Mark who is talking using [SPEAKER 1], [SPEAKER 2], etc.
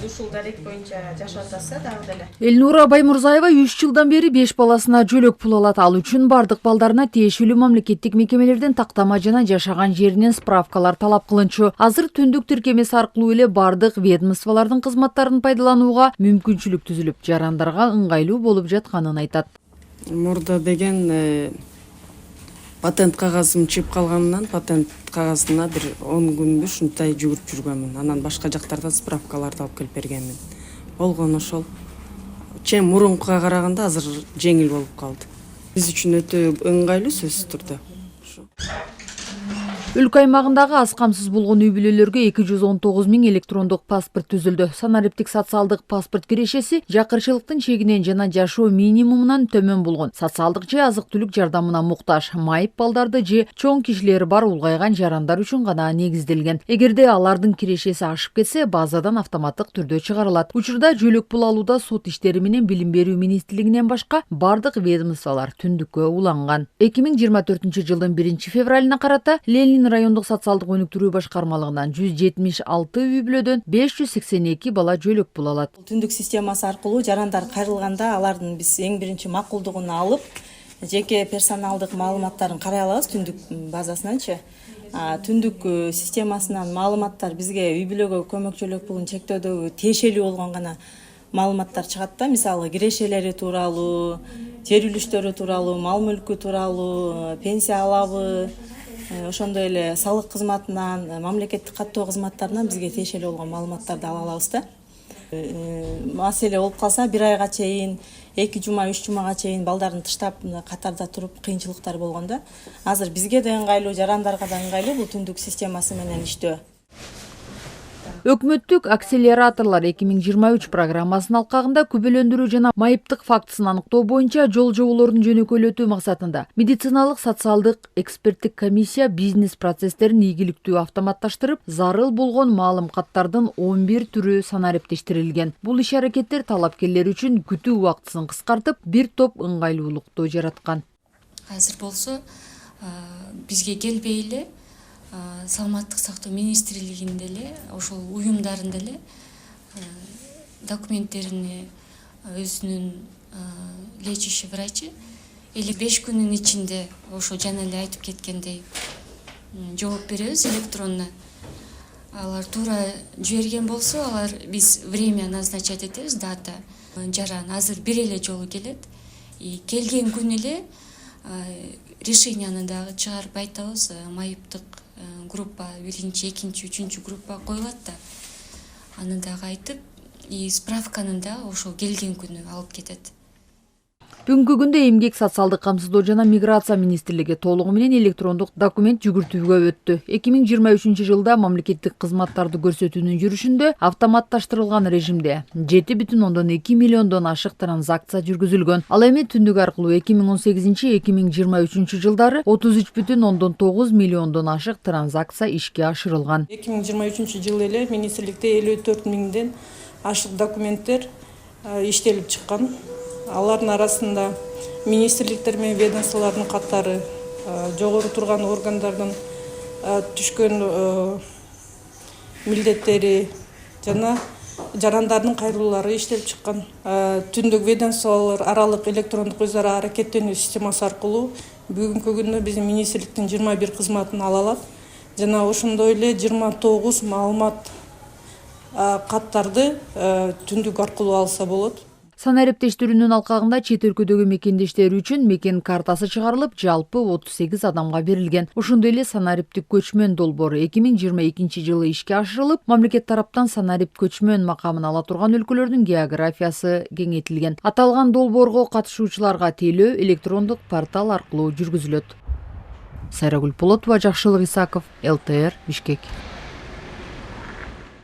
[SPEAKER 1] ушул дарек боюнча жашап атса дагы деле.
[SPEAKER 2] Элнура Баймурзаева 3 жылдан бери 5 баласына жөлөк пул алат. Ал үчүн бардык балдарына тиешелүү мамлекеттик мекемелерден тактама жана жашаган жеринен справкалар талап кылынчу. Азыр түндүк тиркемеси аркылуу эле бардык ведомстволордун кызматтарын пайдаланууга мүмкүнчүлүк түзүлүп, жарандарга ыңгайлуу болуп жатканын айтат.
[SPEAKER 3] Мурда деген патент кагазым чыгып калганынан патент кагазына бир 10 күнбү ушундай жүгүрүп жүргөнмүн. Анан башка жактардан справкаларды алып келип бергенмин. Болгону ошол чем мурункуга караганда азыр жеңил болуп калды. Биз үчүн өтө ыңгайлуу сөзсүз турду.
[SPEAKER 2] Өлкө аймагындагы аз камсыз болгон үй бүлөлөргө 219 000 электрондук паспорт түзүлдү. Санариптик социалдык паспорт кирешеси жакырчылыктын чегинен жана жашоо минимумунан төмөн болгон, социалдык же азык-түлүк жардамына муктаж, майып балдарды же чоң кишилери бар улгайган жарандар үчүн гана негизделген. Эгерде алардын кирешеси ашып кетсе, базадан автоматтык түрдө чыгарылат. Учурда жөлөк пул алууда сот иштери менен Билим берүү министрлигинен башка бардык ведомстволор түндүккө уланган. 2024-жылдын 1-февралына карата Ленин райондук социалдык өнүктүрүү башкармалыгынан 176 үй бүлөдөн 582 бала жөлөк пул алат.
[SPEAKER 4] Түндүк системасы аркылуу жарандар кайрылганда алардын биз эң биринчи макулдугун алып, жеке персоналдык маалыматтарын карай алабыз түндүк базасынанчы. Түндүк системасынан маалыматтар бизге үй бүлөгө көмөк жөлөк пулун чектөөдөгү тиешелүү болгон гана маалыматтар чыгат да, мисалы кирешелери тууралуу, жер үлүштөрү тууралуу, мал мүлкү тууралуу, пенсия алабы, ошондой эле салык кызматынан, мамлекеттик каттоо кызматтарынан бизге тиешелүү болгон маалыматтарды ала алабыз да. Маселе болуп калса 1 айга чейин, 2 жума, 3 жумага чейин балдарын тыштап катарда туруп кыйынчылыктар болгон да. Азыр бизге да ыңгайлуу, жарандарга да ыңгайлуу бул түндүк системасы менен иштөө.
[SPEAKER 2] Өкмөттүк акселераторлор 2023 программасынын алкагында күбөлөндүрүү жана майыптык фактысын аныктоо боюнча жол жоболорун жөнөкөйлөтүү максатында медициналык социалдык эксперттик комиссия бизнес процесстерин ийгиликтүү автоматташтырып, зарыл болгон маалым каттардын 11 түрү санариптештирилген. Бул иш-аракеттер талапкерлер үчүн күтүү убактысын кыскартып, бир топ ыңгайлуулукту жараткан.
[SPEAKER 5] Азыр болсо бизге келбей эле Саламаттык сактоо министрлигинде эле, ошол уюмдарында эле документтерин өзүнүн лечащий врачы 5 күнүн ичинде ошо жана эле айтып кеткендей жооп беребиз электронно. Алар туура жиберген болсо, алар биз время назначать этебиз, дата. Жаран азыр бир эле жолу келет. Келген күнү эле решенияны дагы чыгарып айтабыз, майыптык группа, 1-чи, 2-чи, 3-чү группа коюлат да. Аны дагы айтып, справканы да ошол келген күнү алып кетет.
[SPEAKER 2] Бүгүнкү күндө эмгек, социалдык камсыздоо жана миграция министрлиги толугу менен электрондук документ жүгүртүүгө өттү. 2023-жылда мамлекеттик кызматтарды көрсөтүүнүн жүрүшүндө автоматташтырылган режимде 7,2 миллиондон ашык транзакция жүргүзүлгөн. Ал эми түндүк аркылуу 2018-2023 жылдары 33,9 миллиондон ашык транзакция ишке ашырылган.
[SPEAKER 6] 2023 жылы эле министрликте 54 миңден ашык документтер иштелип чыккан. Алардын арасында министрликтер менен ведомстволордун каттары, жогору турган органдардын түшкөн милдеттери жана жарандардын кайрылуулары иштелип чыккан. Түндүк ведомстволор аралык электрондук өз ара аракеттенүү системасы аркылуу бүгүнкү күндө биздин министрликтин 21 кызматын ала алат жана ошондой эле 29 маалымат каттарды түндүк аркылуу алса болот.
[SPEAKER 2] Санариптештирүүнүн алкагында чет өлкөдөгү мекендештер үчүн мекен картасы чыгарылып, жалпы 38 адамга берилген. Ошондой эле санариптик көчмөн долбоору 2022 жылы ишке ашырылып, мамлекет тараптан санарипт көчмөн макамын ала турган өлкөлөрдүн географиясы кеңейтилген. Аталган долбоорго катышуучуларга тейлөө электрондук портал аркылуу жүргүзүлөт. Сайрагүл Полотова, Жакшылык Исаков, ЛТР, Бишкек.